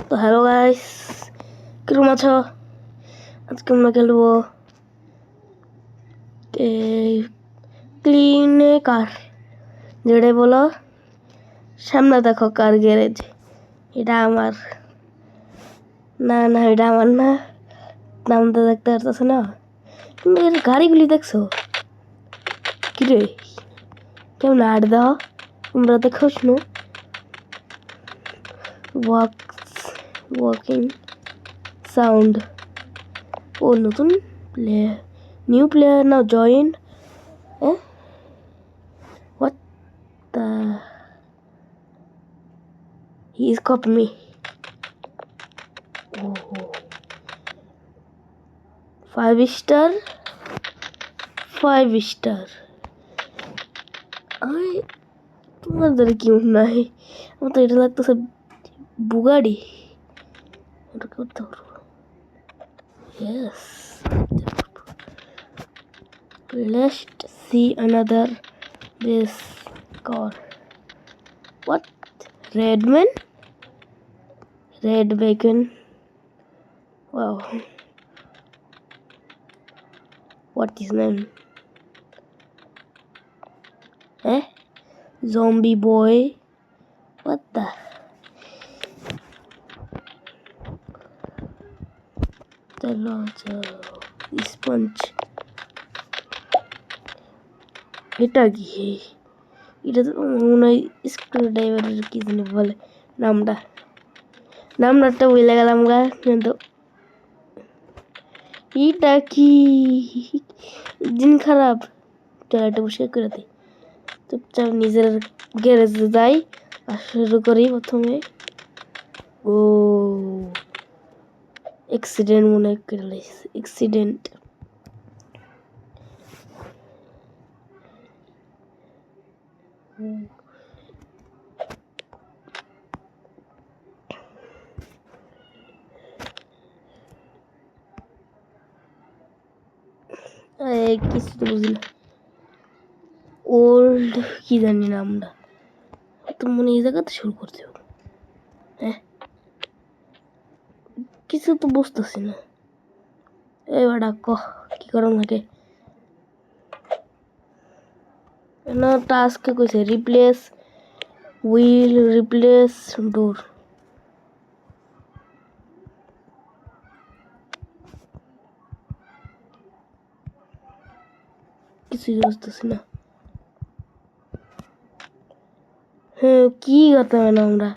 তো hello guys, কিরকম আছো? আজকে আমরা খেলবো ক্লিনে কার। যেটা বলো, সামনে দেখো কার গ্যারেজ। এটা আমার না, না এটা আমার না, নামটা দেখতে পারতেছো না, কিন্তু এর গাড়িগুলি দেখছো কিরে, কেমন আট দাও তোমরা দেখো। শুনো, ওয়াকিং সাউন্ড। ও নতুন player, new player now join. What the? He is copying me. Oh. 5 star. 5 star. আমি তোমাদের কি নাই, আমার তো এটা লাগতেছে বুগাড়ি। ওটা করতে পারবো। Yes. Let's see another this car. What? Redman? Red bacon. Wow. What is name? Zombie boy. What the? Sponge. এটা কি? এটা তো মনে হয় স্ক্রু ড্রাইভারের কি জানি বলে নামটা বলে গেলাম গা। কিন্তু এটা কি দিন খারাপ, টয়লেটে বসে করে দিই। চুপচাপ নিজের গ্যারেজে যাই আর শুরু করি প্রথমে। ও অ্যাক্সিডেন্ট মনে করে, অ্যাক্সিডেন্ট। কিছু তো বুঝি না, ওল্ড কি জানি নামটা তো মনে এই জায়গাতে শুরু করতে হবে। কিছু তো বুঝতেছি না। এবার কহ কি করম থাকে না, টাস্ক কইছে রিপ্লেস হুইল, রিপ্লেস ডোর। কিছুই বুঝতেছি না। হ্যাঁ, কি করতে হবে না আমরা,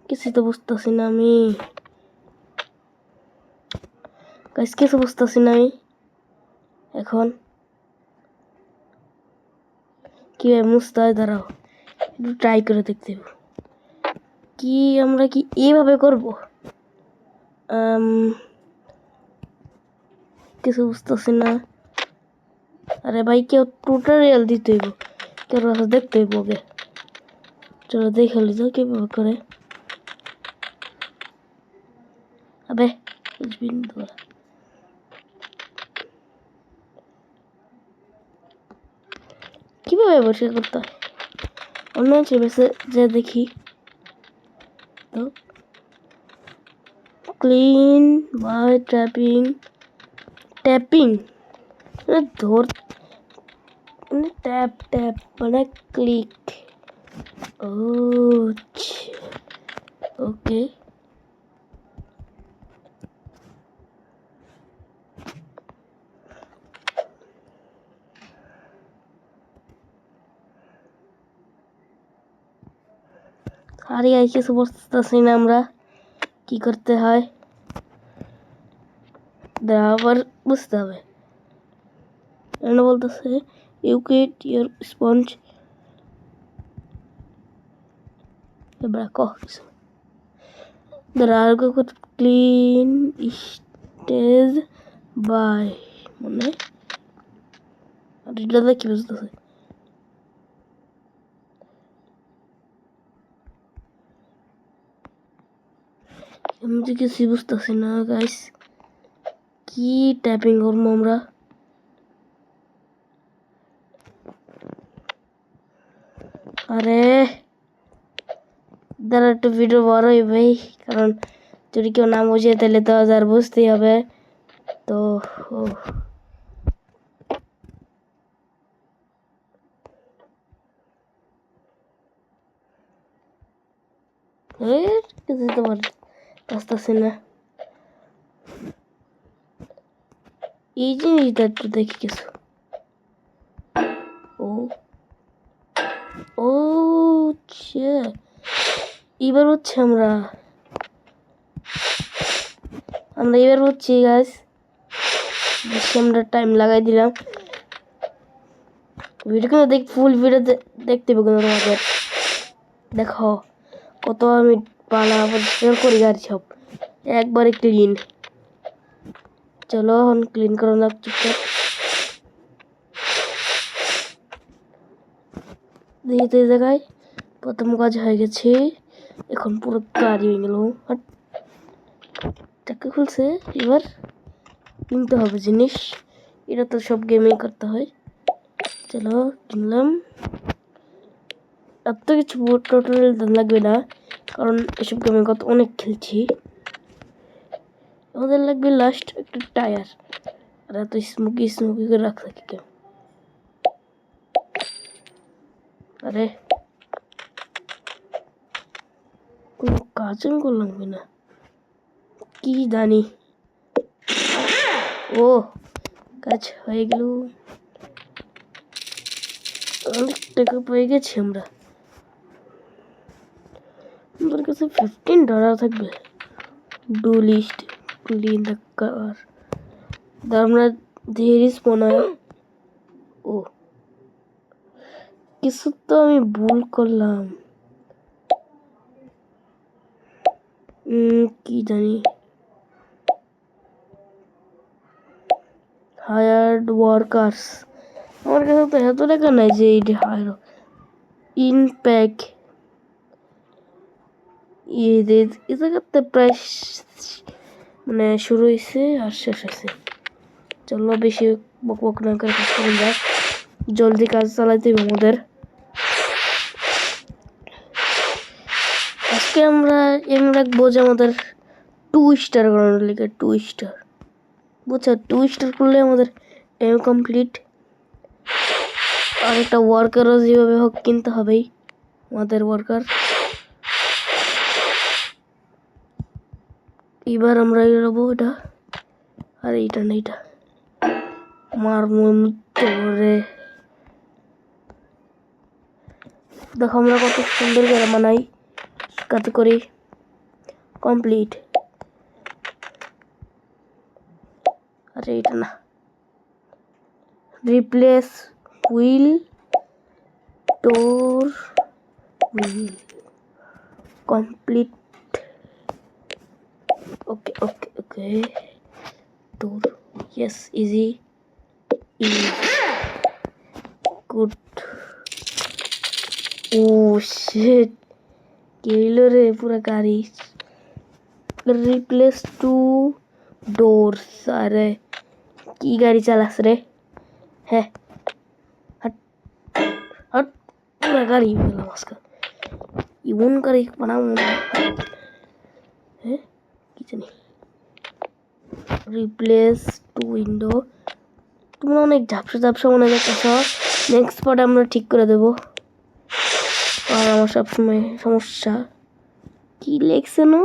কিছুই তো বুঝতেছি না আমি। কিছু বুঝতেছি না আমি। এখন কিভাবে মুছতে হয় দাঁড়াও, একটু ট্রাই করে দেখতে হবে। কি আমরা কি এইভাবে করব? কিছু বুঝতেছি না। আরে ভাই, কেউ টিউটোরিয়াল দিতে হইব, কেউ কাছে দেখতে হইব আগে। চলো দেখে লিজো কিভাবে করে। আবে কিভাবে বসে করতে হয় অন্য বেসে যে দেখি তো। ক্লিন বাই ট্যাপিং ধর, ট্যাপ ট্যাপ মানে ক্লিক। ও ওকে, আরে কিছু বুঝতেছি না আমরা কি করতে হয়, আবার বুঝতে হবে। বলতেছে ইউ গেট ইউর স্পঞ্জ। এবার কহ কিছু ক্লিন স্টেজ বাই মানে এটা কি বুঝতেছে। আমি তো কিছুই বুঝতেছি না গাইস, কি ট্যাপিং করবো আমরা। আরে দ্বারা একটু ভিডিও বড় হইবেই, কারণ যদি কেউ না বুঝে তাহলে তো আর বুঝতেই হবে। তো কিছু তো আসতেছে না, এই জিনিসটা একটু দেখি কিছু। ও ও এবার হচ্ছে আমরা এবার হচ্ছি গাছ, বেশি আমরা টাইম লাগাই দিলাম। ভিডিও কিন্তু ফুল ভিডিও দেখতে হবে কিন্তু তোমাদের। দেখো কত আমি পালা পরিষ্কার করি গাড়ি সব একবারে ক্লিন। চলো এখন ক্লিন করো না চুপচাপ। দেখি তো এই জায়গায় প্রথম কাজ হয়ে গেছে, এখন পুরো গাড়ি হয়ে গেল। টাকা খুলছে, এবার কিনতে হবে জিনিস, এটা তো সব গেমেই করতে হয়। চলো কিনলাম। এত কিছু টোটাল লাগবে না, কারণ এসব গেমে কত অনেক খেলছি। আমাদের লাগবে লাস্ট একটা টায়ার, আর এত স্মোকি করে রাখা কেউ। আরে কোনো কাজও করলাম না কি জানি। ও কাজ হয়ে গেল, অনেক টাকা পেয়ে গেছি আমরা। আমার কাছে $15 থাকবে। Do list clean the car, আমরা ধীরে মনে হয়। ও কিছু তো আমি ভুল করলাম, কি জানি। হায়ার্ড ওয়ার্কার্স, আমার কাছে তো এত টাকা নাই যে এইটি হায়ার। ইনপ্যাক এই জায়গাতে প্রায় মানে শুরু হয়েছে আর শেষ হয়েছে। চলো বেশি বক বক না করে কাজ করে যাক, জলদি কাজ চালাইতে হবে আমাদের। আজকে আমরা এম রাখবো যে আমাদের 2 স্টার করানোর লিগে 2 স্টার, বুঝছো? 2 স্টার করলে আমাদের এম কমপ্লিট। আর একটা ওয়ার্কারও যেভাবে হোক কিনতে হবেই, আমাদের ওয়ার্কার। এবার আমরা নেবো এটা, আর এইটা না এটা আমার মনে। দেখো আমরা কত সুন্দর করে বানাই, কাজ করি কমপ্লিট। আরে এটা না, রিপ্লেস হুইল ডোর হুইল কমপ্লিট। ওকে ওকে ওকে, ডোর ইয়েস, ইজি গুড। ও শিট, কি হইলো রে? পুরা গাড়ি রিপ্লেস 2 ডোরস। আরে কি গাড়ি চালাস রে? হ্যাঁ হট হট, পুরা গাড়ি গেল আজকে। ইমন গাড়ি বানাবো হ্যাঁ, কি জানি। রিপ্লেস 2 উইন্ডো, তোমরা অনেক ঝাপসা মনে দেখতেছ। নেক্সট পার্ট আমরা ঠিক করে দেবো। আর আমার সবসময় সমস্যা কি লেখছে না,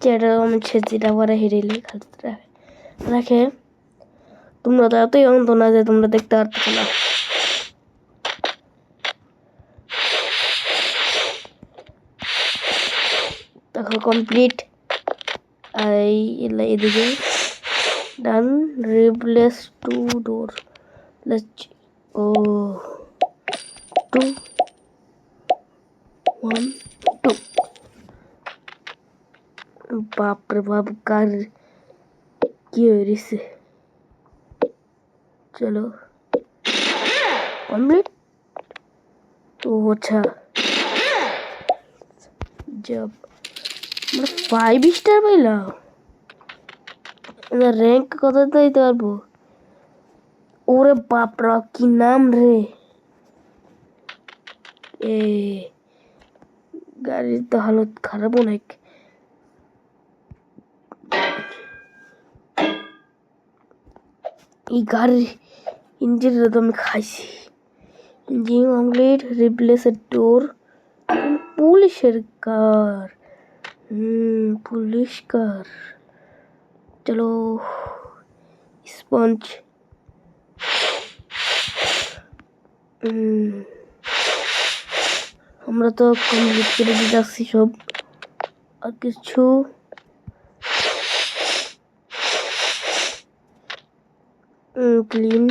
যেটা আমি যেটা পরে হেরেলে রাখে। তোমরা তো এতই অন্ত না যে তোমরা দেখতে পারতেছ না। দেখো কমপ্লিট, এদিকে ডান। রিপ্লেস 2 ডোর, ও 2 1 2। বাপরে বাপ, কার কি হয়েছে? চলো কমপ্লিট। তো আচ্ছা জব আমরা 5 স্টার পাইলাম, র্যাঙ্ক কত দিতে পারবো? ওরে বাপরা কি নাম রে! এ গাড়ির তো হালত খারাপ অনেক। এই গাড়ির ইঞ্জিনটা তো আমি খাইছি। ইঞ্জিন কমপ্লিট, রিপ্লেস এর ডোর। পুলিশের কার, পুলিশ কার। চলো স্পঞ্জ। আমরা তো কমপ্লিট করে দিতে আসছি সব। আর কিছু ক্লিন।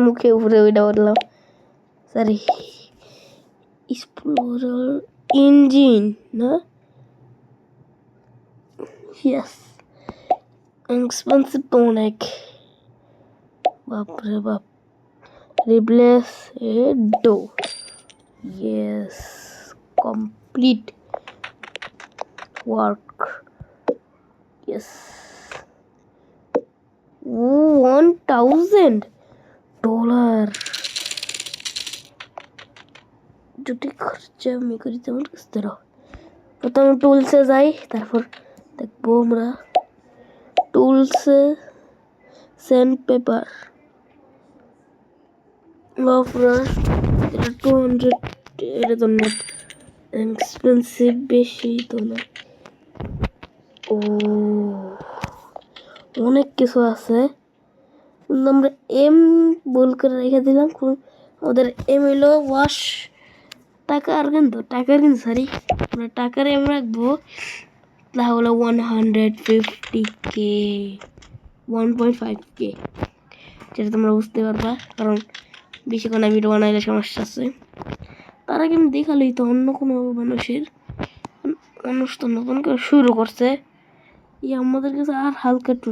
মুখে উপরে ওইটা বললাম, সরি। এক্সপ্লোরার ইঞ্জিন না, ইয়েস। এক্সপেন্সিভ তো অনেক, বাপরে বাপ। Replace a door, yes. Complete work, yes. $1000 যদি খরচা আমি করি তেমন কিস্তে রহ। প্রথমে টুলসে যাই, তারপর দেখবো আমরা। টুলসে স্যান্ড পেপার, এটা 200। এটা তো নেট এক্সপেন্সিভ, বেশি তো না। ও অনেক কিছু আছে, কিন্তু আমরা এম বল করে রেখে দিলাম। আমাদের এম হইলো ওয়াশ টাকার, কিন্তু সরি, আমরা টাকার এম রাখবো। তাহলে 150K, 1.5K, যেটা তোমরা বুঝতে পারবা, কারণ বেশিক্ষণ ভিডিও বানাইলে সমস্যা আছে। তার আগে আমি দেখালি তো অন্য কোনো মানুষ তো নতুন করে শুরু করছে। আমাদের কাছে আর হালকা একটু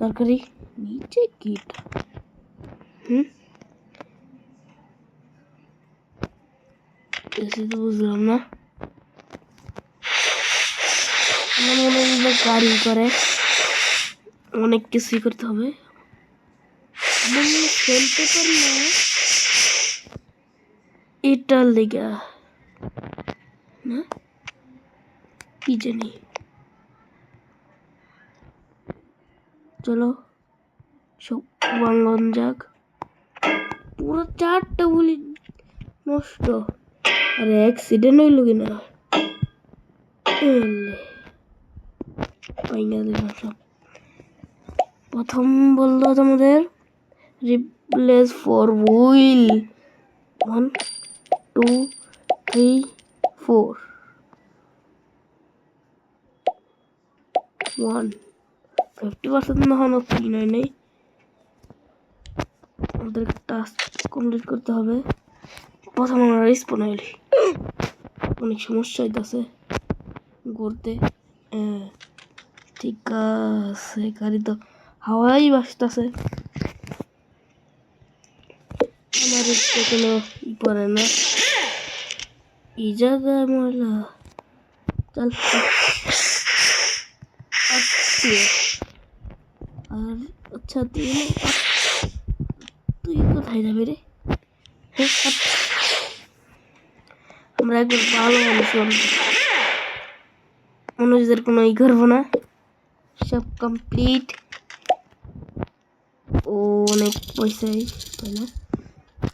দরকারি। নিচে কিট, তো বুঝলাম না। আমার মনে হয় গাড়ি করে অনেক কিছুই করতে হবে। খেলতে পারি না এটার লেগা না, কি জানি। চলো সব বাঙ্গন যাক। পুরো 4টা গুলি নষ্ট। আরে অ্যাক্সিডেন্ট হইল কিনা, প্রথম বললো তোমাদের রিপ্লেস ফর হুইল 1 2 3 4 50% না হলো কি নাই। আমাদের টাস্ক কমপ্লিট করতে হবে। প্রথম আমরা রিস্পন হইলি, অনেক সমস্যা হইতেছে ঘুরতে। ঠিক আছে, গাড়ি তো হাওয়াই বাসতেছে। আমার কোনো পড়ে না এই জায়গায় ময়লা। চল আর আচ্ছা, তুই কোথায় যাবি রে? আমরা একবার ভালো মানুষদের কোনো ই করবো না, সব কমপ্লিট। ও অনেক পয়সাই তাই না।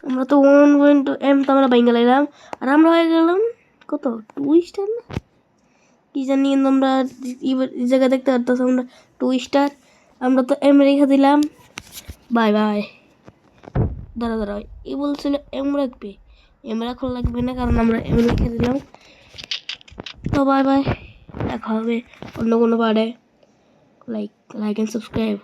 আমরা তো 1.2M তো আমরা বাইঙ্গা লাইলাম, আর আমরা হয়ে গেলাম কত 2 স্টার না কি জানি। কিন্তু আমরা এই জায়গা দেখতে পারতাম আমরা 2 স্টার। আমরা তো এম রেখে দিলাম। Bye bye. দাঁড়া এই বলছিল এম রাখবে, এম রাখা লাগবে না, কারণ আমরা এম রেখে দিলাম। তো বাই বাই, দেখা হবে অন্য কোনো পার্টে। Like and subscribe.